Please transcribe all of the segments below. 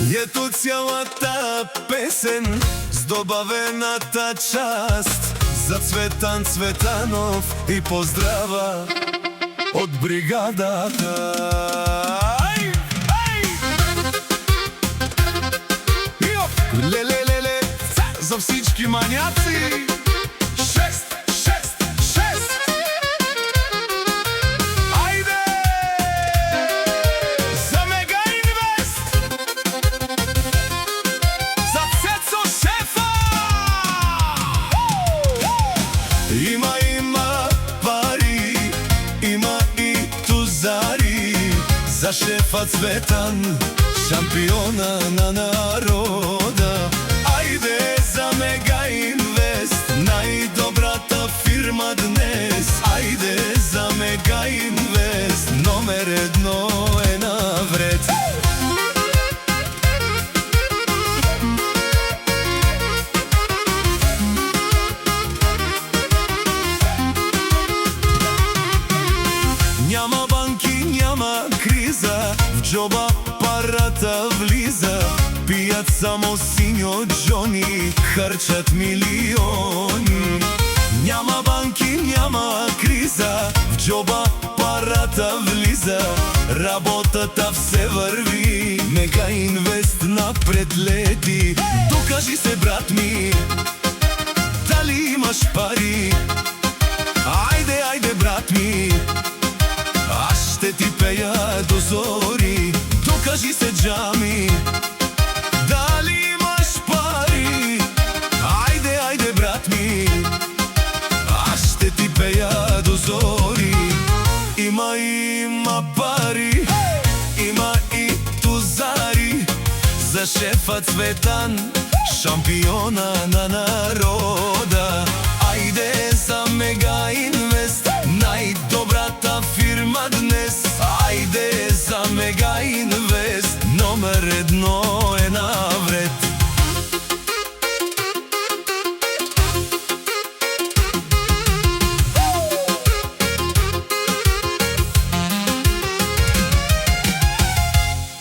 Ето цялата песен с добавената част за Цветан Цветанов и поздрава от бригадата. Леле, за всички маняци. Има пари, има и тузари за шефа Цветан, шампиона на народа. Айде за Мега Инвест, най-добрата фирма днес. Айде за Мега Инвест, номер едно е навред. Няма банки, няма криза, в джоба парата влиза. Пият само синьо Джони, харчат милиони. Няма банки, няма криза, в джоба парата влиза. Работата все върви, Мега Инвест напред лети. Докажи се, брат ми, дали имаш пари. Айде, айде, брат ми, аз ще ти пея до зори. Докажи се, Джами, дали имаш пари. Айде, айде, брат ми, аз ще ти пея до зори. Има пари, има и тузари за шефа Цветан, шампиона на народа. Айде за Мега Инвест, най-добрата фирма днес. Айде за Мега Инвест, номер едно е навред.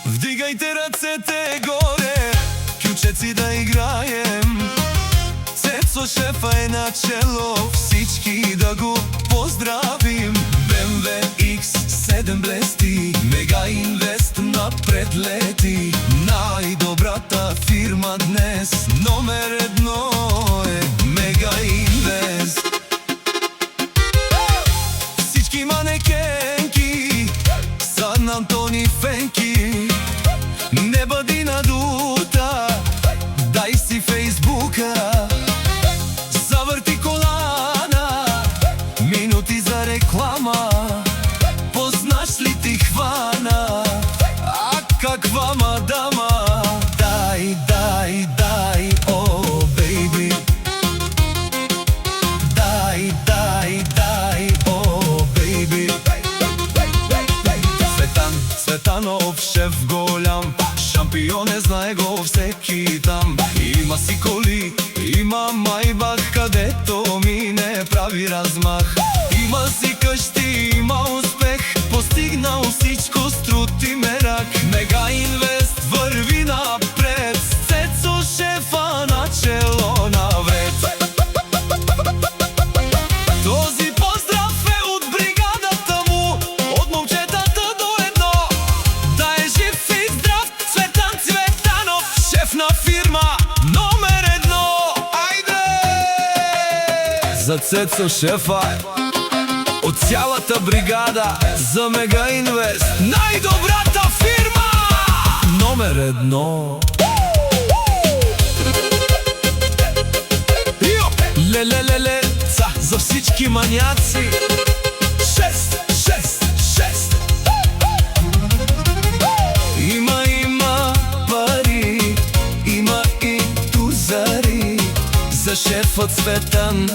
Вдигайте ръцете горе, кючеци да играем. Цецо шефа е начело, всички да го поздравим. BMW X7 блести, Мега Инвест напред лети. Най-добрата фирма днес, номер едно е Мега Инвест. Всички манекенки са на Антони Фенки. Не бъди надута, дай си Фейсбука. Завърти колана, минути за реклама. Познаш ли ти хвана? А каква мадама? Дай, дай, дай, о, бейби. Дай, дай, дай, о, бейби. Цветанов шеф голям, шампион е, знае го всеки там. Има си коли, има Майбах, където ми не прави размах. Има си къщи, има успех, постигнал всичко с труд и мерак. Мега Инвест върви напред, Цецо шефа начело навред. Този поздрав е от бригадата му, от момчетата до едно. Да е жив и здрав Цветан Цветанов, шеф на фирма номер едно. Айде! За Цецо шефа от цялата бригада, за Мега Инвест, най-добрата фирма номер едно. Леле, за всички маняци. 6. Има пари, има и тузари за шефа Цветан,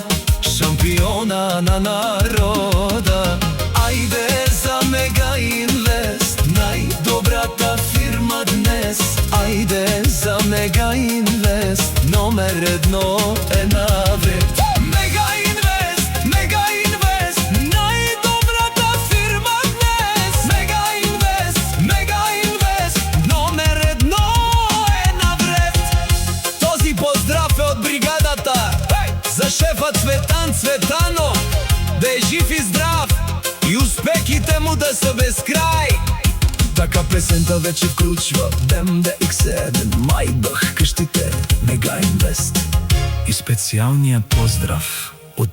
шампиона на народа. Айде за Мега Инвест, най-добрата фирма днес. Айде за Мега Инвест, номер едно е навред. Мега Инвест, Мега Инвест, най-добрата фирма днес. Мега Инвест, Мега Инвест, номер едно шефа Цветан Цветано, да е жив и здрав и успехите му да са безкрай. Така песента вече включва BMW X7, Майбах, къщите, Мега Инвест и специалния поздрав от